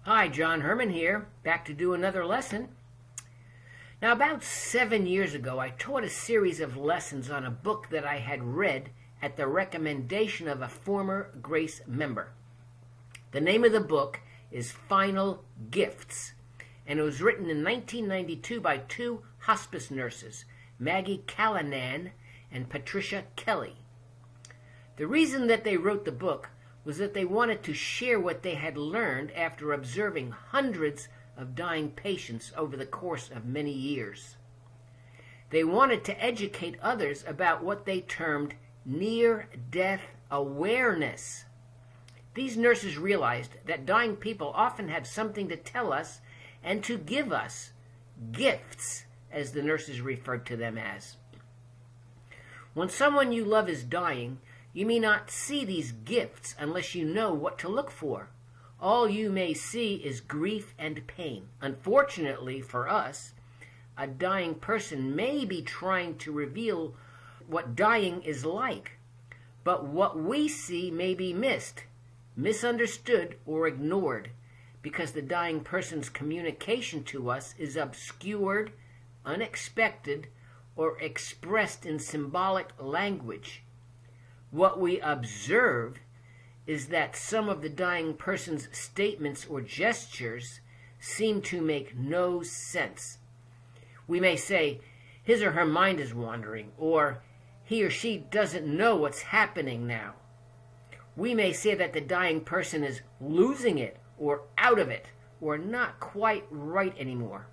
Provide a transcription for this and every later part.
Hi, John Herman here, back to do another lesson. Now, about 7 years ago, I taught a series of lessons on a book that I had read at the recommendation of a former Grace member. The name of the book is Final Gifts, and it was written in 1992 by two hospice nurses, Maggie Callanan and Patricia. The reason that they wrote the book was that they wanted to share what they had learned after observing hundreds of dying patients over the course of many years. They wanted to educate others about what they termed near-death awareness. These nurses realized that dying people often have something to tell us and to give us, gifts, as the nurses referred to them as. When someone you love is dying, you may not see these gifts unless you know what to look for. All you may see is grief and pain. Unfortunately for us, a dying person may be trying to reveal what dying is like, but what we see may be missed, misunderstood, or ignored because the dying person's communication to us is obscured, unexpected, or expressed in symbolic language. What we observe is that some of the dying person's statements or gestures seem to make no sense. We may say, his or her mind is wandering, or he or she doesn't know what's happening now. We may say that the dying person is losing it, or out of it, or not quite right anymore.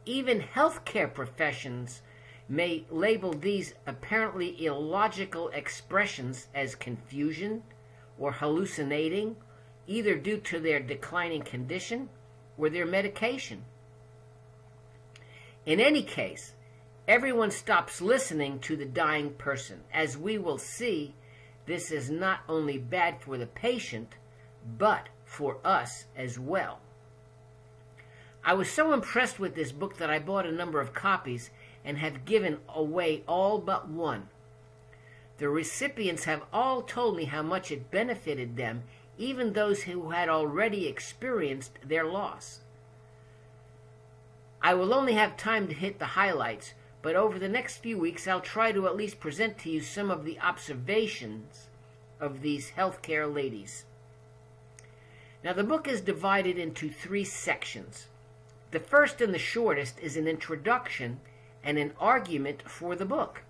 Even healthcare professions may label these apparently illogical expressions as confusion or hallucinating, either due to their declining condition or their medication. In any case, everyone stops listening to the dying person. As we will see, this is not only bad for the patient, but for us as well. I was so impressed with this book that I bought a number of copies and have given away all but one. The recipients have all told me how much it benefited them, even those who had already experienced their loss. I will only have time to hit the highlights, but over the next few weeks I'll try to at least present to you some of the observations of these healthcare ladies. Now, the book is divided into 3 sections. The first and the shortest is an introduction and an argument for the book.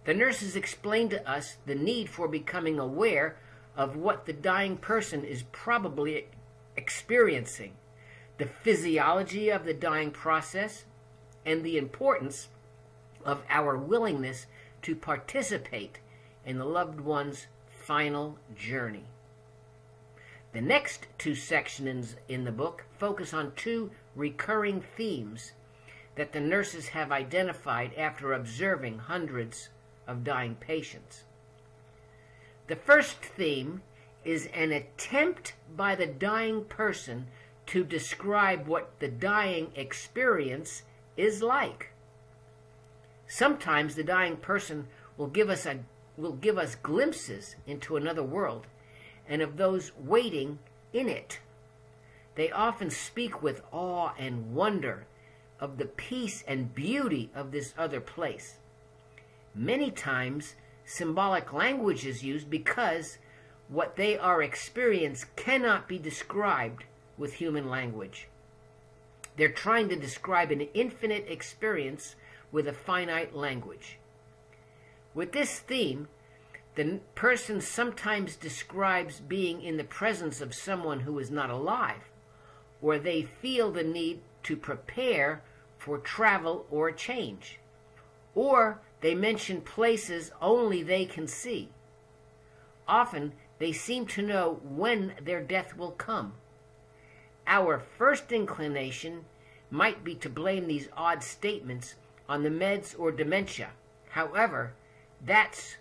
The nurses explain to us the need for becoming aware of what the dying person is probably experiencing, the physiology of the dying process, and the importance of our willingness to participate in the loved one's final journey. The next 2 sections in the book focus on 2 recurring themes that the nurses have identified after observing hundreds of dying patients. The first theme is an attempt by the dying person to describe what the dying experience is like. Sometimes the dying person will give us glimpses into another world and of those waiting in it. They often speak with awe and wonder of the peace and beauty of this other place. Many times, symbolic language is used because what they are experiencing cannot be described with human language. They're trying to describe an infinite experience with a finite language. With this theme, the person sometimes describes being in the presence of someone who is not alive, or they feel the need to prepare for travel or change, or they mention places only they can see. Often, they seem to know when their death will come. Our first inclination might be to blame these odd statements on the meds or dementia. However, that's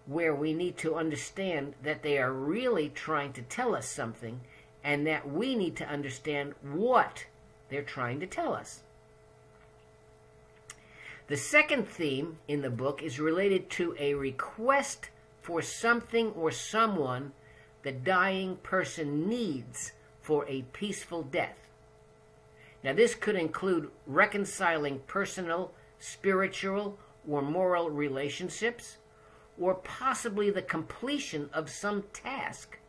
where we need to understand that they are really trying to tell us something, and that we need to understand what they're trying to tell us. The second theme in the book is related to a request for something or someone the dying person needs for a peaceful death. Now, this could include reconciling personal, spiritual, or moral relationships, or possibly the completion of some task.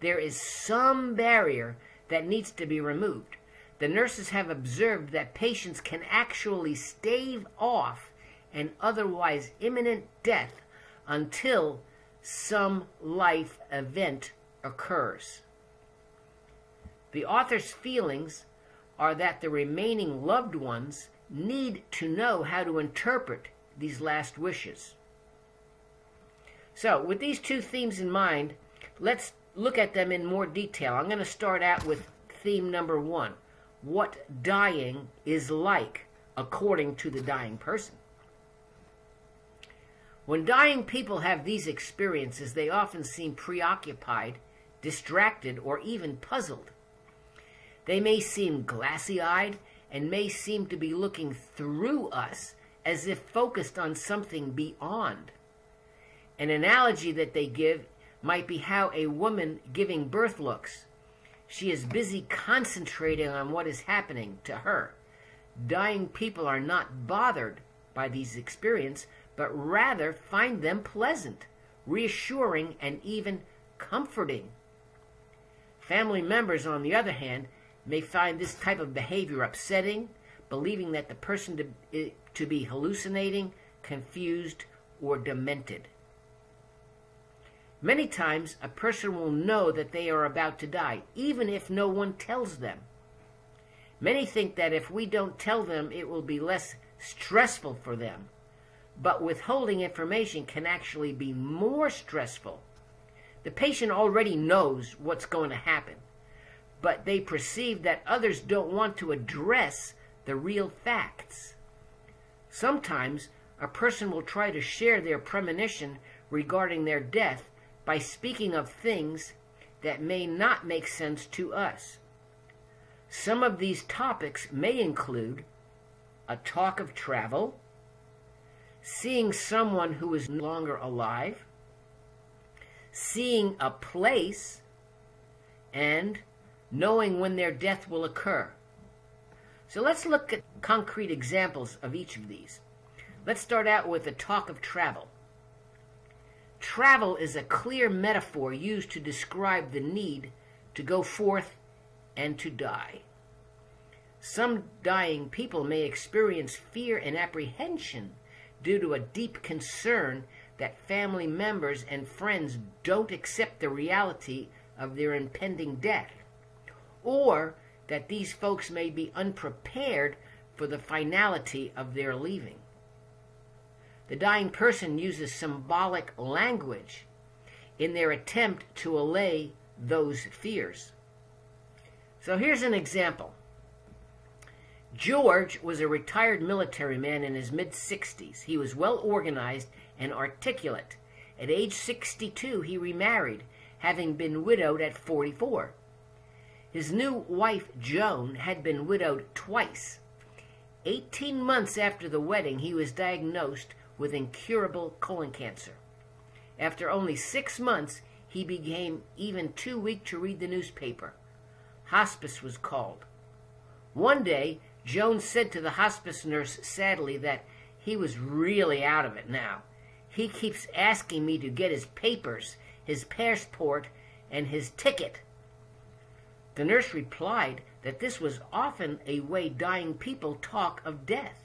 There is some barrier that needs to be removed. The nurses have observed that patients can actually stave off an otherwise imminent death until some life event occurs. The author's feelings are that the remaining loved ones need to know how to interpret these last wishes. So, with these two themes in mind, let's look at them in more detail. I'm going to start out with theme number 1, what dying is like according to the dying person. When dying people have these experiences, they often seem preoccupied, distracted, or even puzzled. They may seem glassy-eyed and may seem to be looking through us as if focused on something beyond. An analogy that they give might be how a woman giving birth looks. She is busy concentrating on what is happening to her. Dying people are not bothered by these experiences, but rather find them pleasant, reassuring, and even comforting. Family members, on the other hand, may find this type of behavior upsetting, believing that the person to be hallucinating, confused, or demented. Many times, a person will know that they are about to die, even if no one tells them. Many think that if we don't tell them, it will be less stressful for them. But withholding information can actually be more stressful. The patient already knows what's going to happen, but they perceive that others don't want to address the real facts. Sometimes, a person will try to share their premonition regarding their death by speaking of things that may not make sense to us. Some of these topics may include a talk of travel, seeing someone who is no longer alive, seeing a place, and knowing when their death will occur. So let's look at concrete examples of each of these. Let's start out with the talk of travel. Travel is a clear metaphor used to describe the need to go forth and to die. Some dying people may experience fear and apprehension due to a deep concern that family members and friends don't accept the reality of their impending death, or that these folks may be unprepared for the finality of their leaving. The dying person uses symbolic language in their attempt to allay those fears. So here's an example. George was a retired military man in his mid-60s. He was well organized and articulate. At age 62, he remarried, having been widowed at 44. His new wife, Joan, had been widowed twice. 18 months after the wedding, he was diagnosed with incurable colon cancer. After only 6 months, he became even too weak to read the newspaper. Hospice was called. One day, Joan said to the hospice nurse sadly that he was really out of it now. He keeps asking me to get his papers, his passport, and his ticket. The nurse replied that this was often a way dying people talk of death.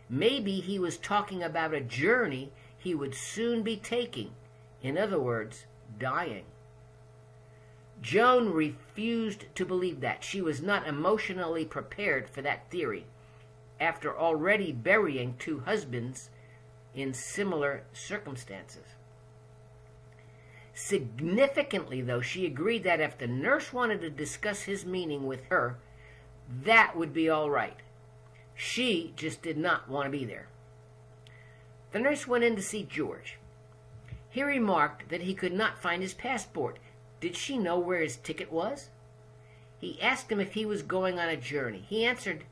Maybe he was talking about a journey he would soon be taking. In other words, dying. Joan refused to believe that. She was not emotionally prepared for that theory, after already burying 2 husbands in similar circumstances. Significantly, though, she agreed that if the nurse wanted to discuss his meaning with her, that would be all right. She just did not want to be there. The nurse went in to see George. He remarked that he could not find his passport. Did she know where his ticket was? He asked him if he was going on a journey. He answered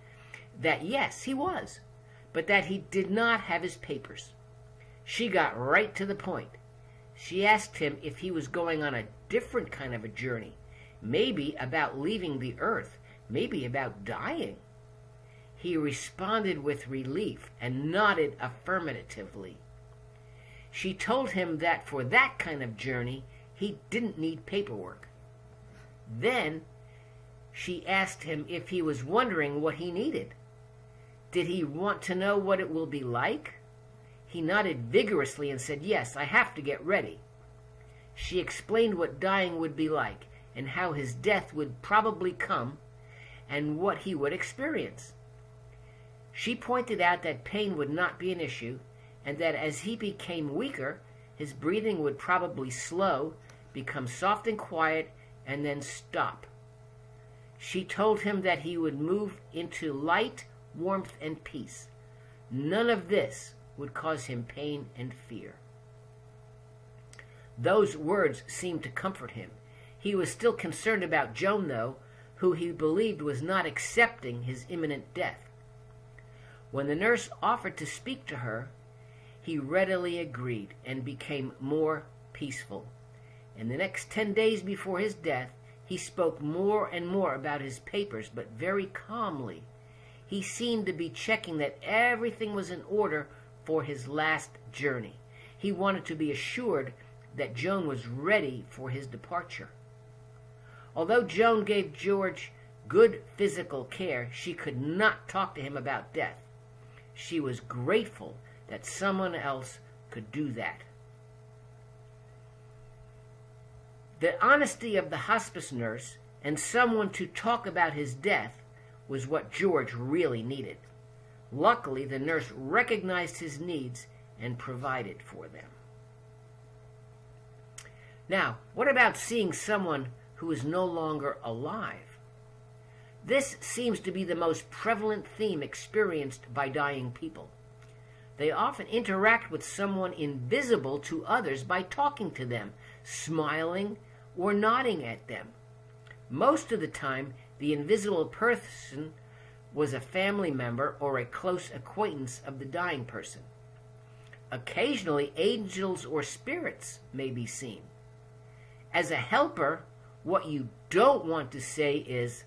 that yes, he was, but that he did not have his papers. She got right to the point. She asked him if he was going on a different kind of a journey. maybe about leaving the earth, maybe about dying. He responded with relief and nodded affirmatively. She told him that for that kind of journey, he didn't need paperwork. Then she asked him if he was wondering what he needed. Did he want to know what it will be like? He nodded vigorously and said, "Yes, I have to get ready." She explained what dying would be like and how his death would probably come and what he would experience. She pointed out that pain would not be an issue and that as he became weaker, his breathing would probably slow, become soft and quiet, and then stop. She told him that he would move into light, warmth, and peace. None of this would cause him pain and fear. Those words seemed to comfort him. He was still concerned about Joan, though, who he believed was not accepting his imminent death. When the nurse offered to speak to her, he readily agreed and became more peaceful. In the next 10 days before his death, he spoke more and more about his papers, but very calmly. He seemed to be checking that everything was in order for his last journey. He wanted to be assured that Joan was ready for his departure. Although Joan gave George good physical care, she could not talk to him about death. She was grateful that someone else could do that. The honesty of the hospice nurse and someone to talk about his death was what George really needed. Luckily, the nurse recognized his needs and provided for them. Now, what about seeing someone who is no longer alive? This seems to be the most prevalent theme experienced by dying people. They often interact with someone invisible to others by talking to them, smiling, or nodding at them. Most of the time, the invisible person was a family member or a close acquaintance of the dying person. Occasionally, angels or spirits may be seen. As a helper, what you don't want to say is,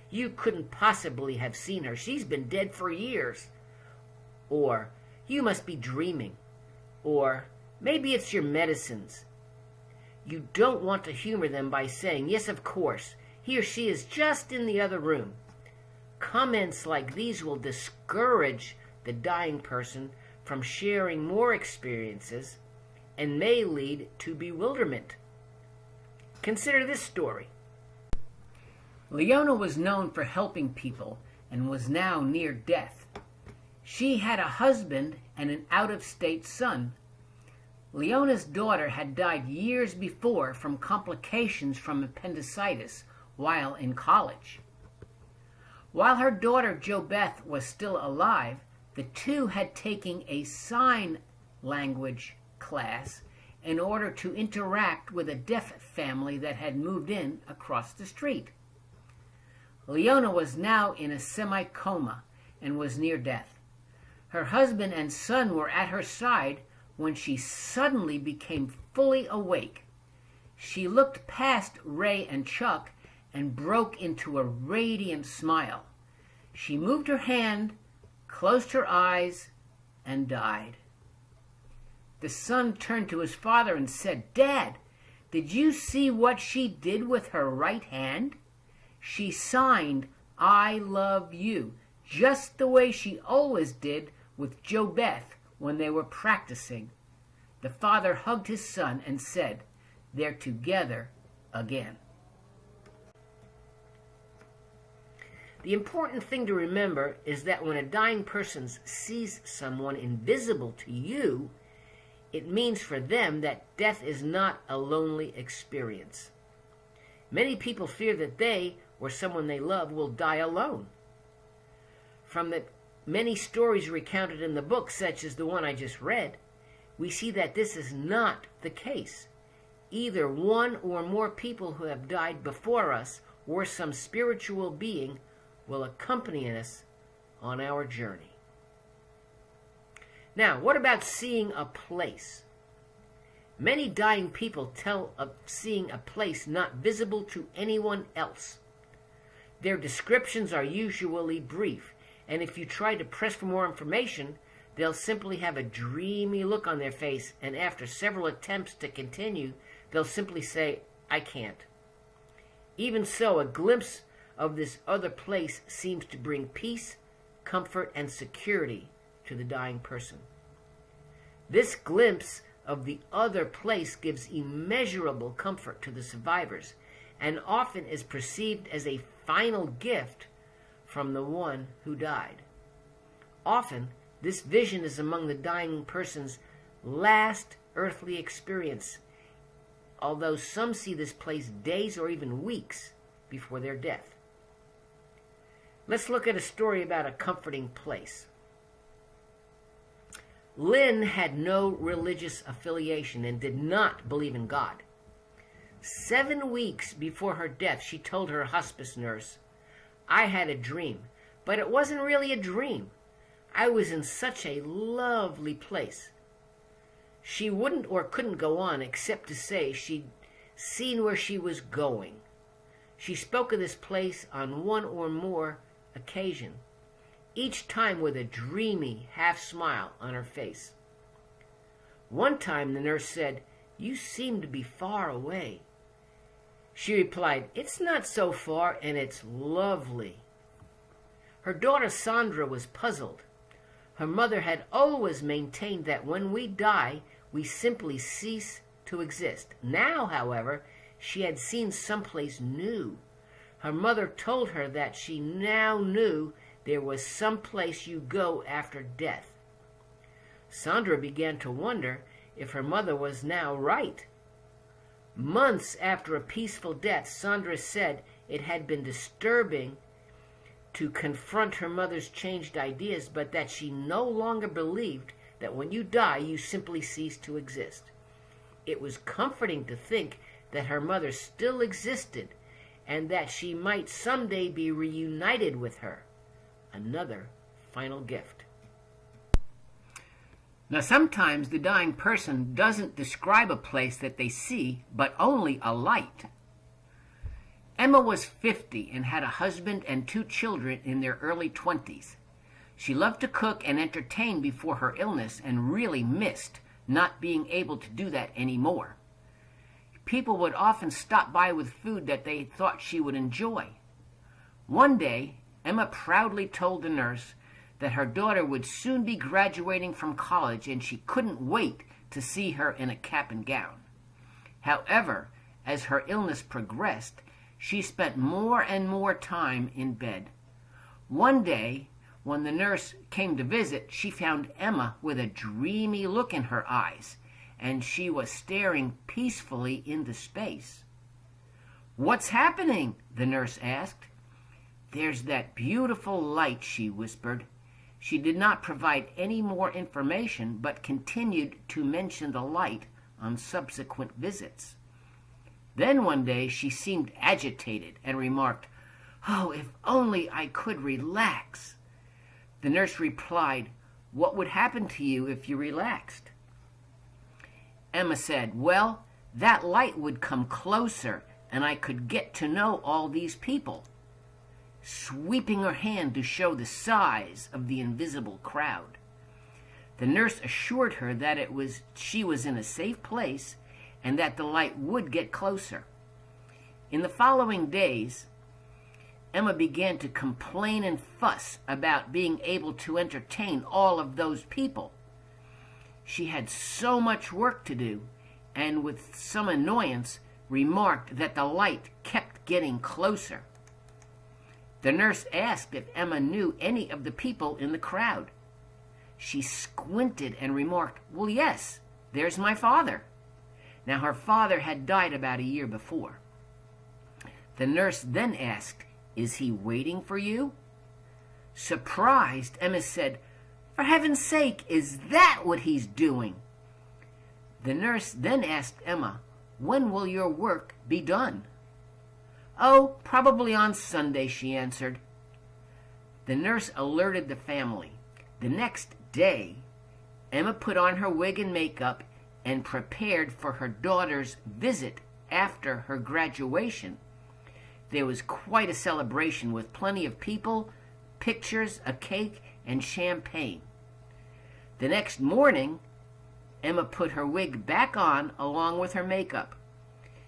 you couldn't possibly have seen her. She's been dead for years. Or, you must be dreaming. Or, maybe it's your medicines. You don't want to humor them by saying, yes, of course, he or she is just in the other room. Comments like these will discourage the dying person from sharing more experiences and may lead to bewilderment. Consider this story. Leona was known for helping people and was now near death. She had a husband and an out-of-state son. Leona's daughter had died years before from complications from appendicitis while in college. While her daughter Jo Beth was still alive, the two had taken a sign language class in order to interact with a deaf family that had moved in across the street. Leona was now in a semi-coma and was near death. Her husband and son were at her side when she suddenly became fully awake. She looked past Ray and Chuck and broke into a radiant smile. She moved her hand, closed her eyes, and died. The son turned to his father and said, "Dad, did you see what she did with her right hand? She signed, 'I love you,' just the way she always did with Jo Beth when they were practicing." The father hugged his son and said, "They're together again." The important thing to remember is that when a dying person sees someone invisible to you, it means for them that death is not a lonely experience. Many people fear that they or someone they love will die alone. From the many stories recounted in the book, such as the one I just read, we see that this is not the case. Either one or more people who have died before us or some spiritual being will accompany us on our journey. Now, what about seeing a place? Many dying people tell of seeing a place not visible to anyone else. Their descriptions are usually brief, and if you try to press for more information, they'll simply have a dreamy look on their face, and after several attempts to continue, they'll simply say, "I can't." Even so, a glimpse of this other place seems to bring peace, comfort, and security to the dying person. This glimpse of the other place gives immeasurable comfort to the survivors, and often is perceived as a final gift from the one who died. Often, this vision is among the dying person's last earthly experience, although some see this place days or even weeks before their death. Let's look at a story about a comforting place. Lynn had no religious affiliation and did not believe in God. 7 weeks before her death, she told her hospice nurse, "I had a dream, but it wasn't really a dream. I was in such a lovely place." She wouldn't or couldn't go on except to say she'd seen where she was going. She spoke of this place on one or more occasion, each time with a dreamy half-smile on her face. One time the nurse said, "You seem to be far away." She replied, "It's not so far, and it's lovely." Her daughter Sandra was puzzled. Her mother had always maintained that when we die, we simply cease to exist. Now, however, she had seen someplace new. Her mother told her that she now knew there was some place you go after death. Sandra began to wonder if her mother was now right. Months after a peaceful death, Sandra said it had been disturbing to confront her mother's changed ideas, but that she no longer believed that when you die, you simply cease to exist. It was comforting to think that her mother still existed and that she might someday be reunited with her. Another final gift. Now, sometimes the dying person doesn't describe a place that they see, but only a light. Emma was 50 and had a husband and 2 children in their early 20s. She loved to cook and entertain before her illness and really missed not being able to do that anymore. People would often stop by with food that they thought she would enjoy. One day, Emma proudly told the nurse that her daughter would soon be graduating from college and she couldn't wait to see her in a cap and gown. However, as her illness progressed, she spent more and more time in bed. One day, when the nurse came to visit, she found Emma with a dreamy look in her eyes, and she was staring peacefully into space. "What's happening?" the nurse asked. "There's that beautiful light," she whispered. She did not provide any more information, but continued to mention the light on subsequent visits. Then one day she seemed agitated and remarked, "Oh, if only I could relax." The nurse replied, "What would happen to you if you relaxed?" Emma said, "Well, that light would come closer and I could get to know all these people," sweeping her hand to show the size of the invisible crowd. The nurse assured her that she was in a safe place and that the light would get closer. In the following days, Emma began to complain and fuss about being able to entertain all of those people. She had so much work to do, and with some annoyance remarked that the light kept getting closer. The nurse asked if Emma knew any of the people in the crowd. She squinted and remarked, "Well, yes, there's my father." Now, her father had died about a year before. The nurse then asked, "Is he waiting for you?" Surprised, Emma said, "For heaven's sake, is that what he's doing?" The nurse then asked Emma, "When will your work be done?" "Oh, probably on Sunday," she answered. The nurse alerted the family. The next day, Emma put on her wig and makeup and prepared for her daughter's visit after her graduation, there was quite a celebration with plenty of people, pictures, a cake, and champagne. The next morning, Emma put her wig back on along with her makeup.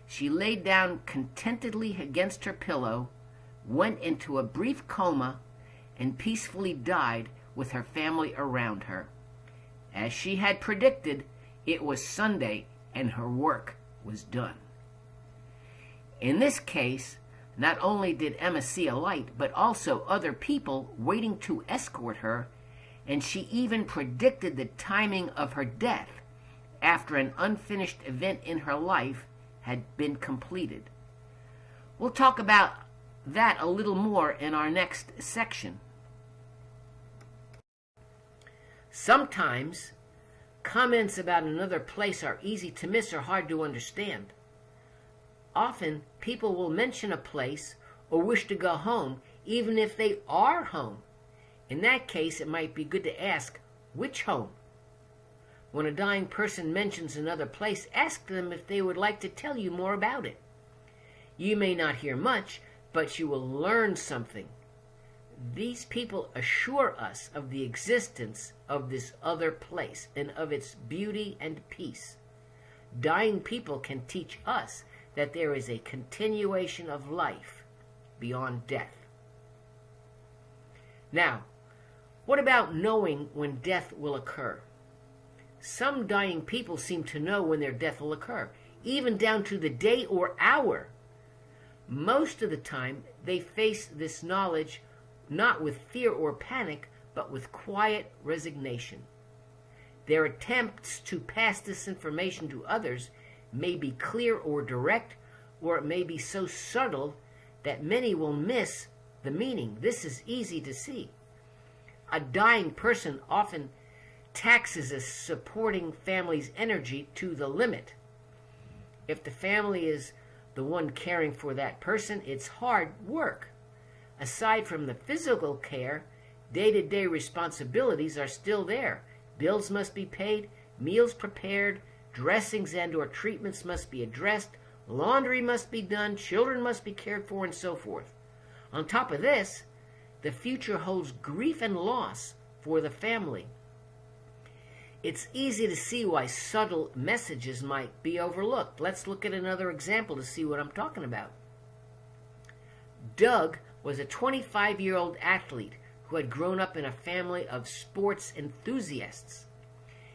She laid down contentedly against her pillow, went into a brief coma, and peacefully died with her family around her. As she had predicted, it was Sunday and her work was done. In this case, not only did Emma see a light, but also other people waiting to escort her, and she even predicted the timing of her death after an unfinished event in her life had been completed. We'll talk about that a little more in our next section. Sometimes, comments about another place are easy to miss or hard to understand. Often, people will mention a place or wish to go home even if they are home. In that case, it might be good to ask, which home? When a dying person mentions another place, ask them if they would like to tell you more about it. You may not hear much, but you will learn something. These people assure us of the existence of this other place and of its beauty and peace. Dying people can teach us that there is a continuation of life beyond death. Now, what about knowing when death will occur? Some dying people seem to know when their death will occur, even down to the day or hour. Most of the time, they face this knowledge not with fear or panic, but with quiet resignation. Their attempts to pass this information to others may be clear or direct, or it may be so subtle that many will miss the meaning. This is easy to see. A dying person often taxes a supporting family's energy to the limit. If the family is the one caring for that person, it's hard work. Aside from the physical care, day-to-day responsibilities are still there. Bills must be paid, meals prepared, dressings and or treatments must be addressed, laundry must be done, children must be cared for, and so forth. On top of this, the future holds grief and loss for the family. It's easy to see why subtle messages might be overlooked. Let's look at another example to see what I'm talking about. Doug was a 25-year-old athlete who had grown up in a family of sports enthusiasts.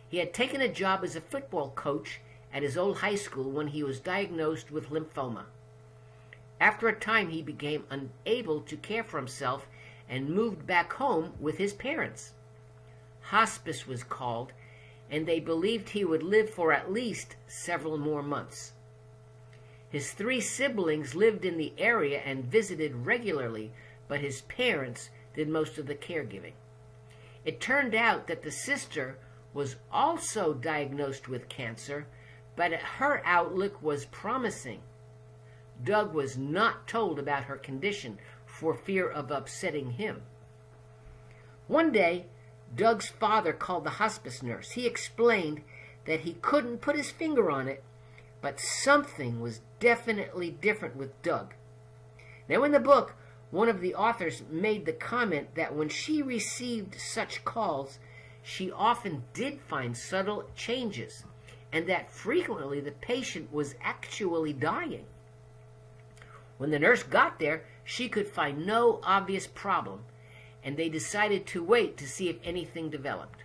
He had taken a job as a football coach at his old high school when he was diagnosed with lymphoma. After a time, he became unable to care for himself and moved back home with his parents. Hospice was called, and they believed he would live for at least several more months. His 3 siblings lived in the area and visited regularly, but his parents did most of the caregiving. It turned out that the sister was also diagnosed with cancer, but her outlook was promising. Doug was not told about her condition for fear of upsetting him. One day, Doug's father called the hospice nurse. He explained that he couldn't put his finger on it, but something was definitely different with Doug. Now, in the book, one of the authors made the comment that when she received such calls, she often did find subtle changes, and that frequently the patient was actually dying. When the nurse got there, she could find no obvious problem, and they decided to wait to see if anything developed.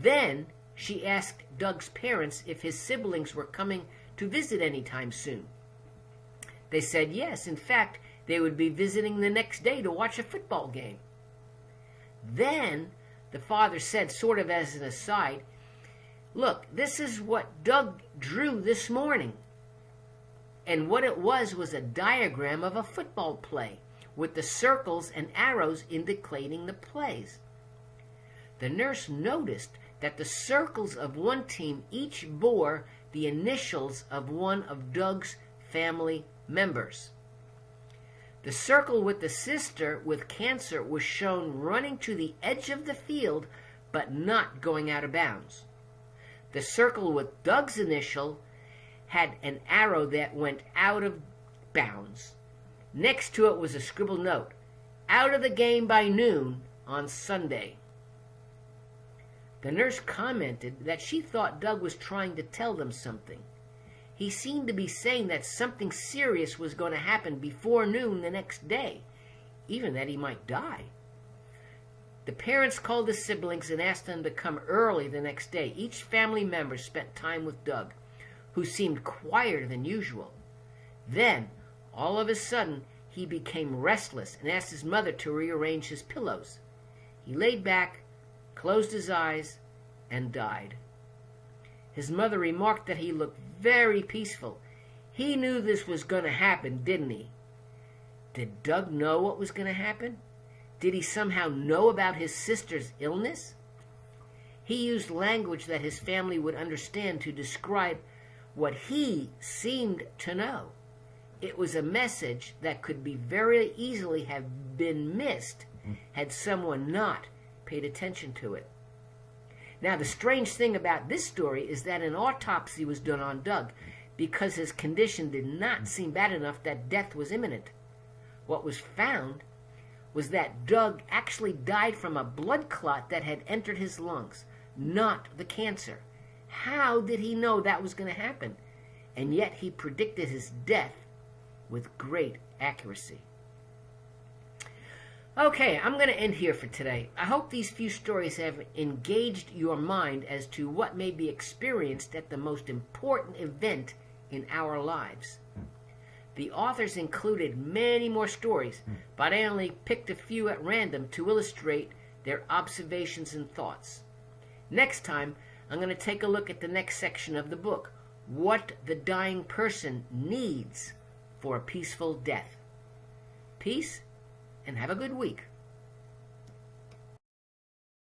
Then she asked Doug's parents if his siblings were coming to visit anytime soon. They said yes. In fact, they would be visiting the next day to watch a football game. Then the father said, sort of as an aside, "Look, this is what Doug drew this morning." And what it was a diagram of a football play with the circles and arrows indicating the plays. The nurse noticed that the circles of one team each bore the initials of one of Doug's family members. The circle with the sister with cancer was shown running to the edge of the field, but not going out of bounds. The circle with Doug's initial had an arrow that went out of bounds. Next to it was a scribbled note, "Out of the game by noon on Sunday." The nurse commented that she thought Doug was trying to tell them something. He seemed to be saying that something serious was going to happen before noon the next day, even that he might die. The parents called the siblings and asked them to come early the next day. Each family member spent time with Doug, who seemed quieter than usual. Then, all of a sudden, he became restless and asked his mother to rearrange his pillows. He laid back, closed his eyes, and died. His mother remarked that he looked very peaceful. He knew this was going to happen, didn't he? Did Doug know what was going to happen? Did he somehow know about his sister's illness? He used language that his family would understand to describe what he seemed to know. It was a message that could be very easily have been missed had someone not paid attention to it. Now, the strange thing about this story is that an autopsy was done on Doug because his condition did not seem bad enough that death was imminent. What was found was that Doug actually died from a blood clot that had entered his lungs, not the cancer. How did he know that was going to happen? And yet he predicted his death with great accuracy. Okay, I'm going to end here for today. I hope these few stories have engaged your mind as to what may be experienced at the most important event in our lives. The authors included many more stories, but I only picked a few at random to illustrate their observations and thoughts. Next time, I'm going to take a look at the next section of the book, What the Dying Person Needs for a Peaceful Death. Peace, and have a good week.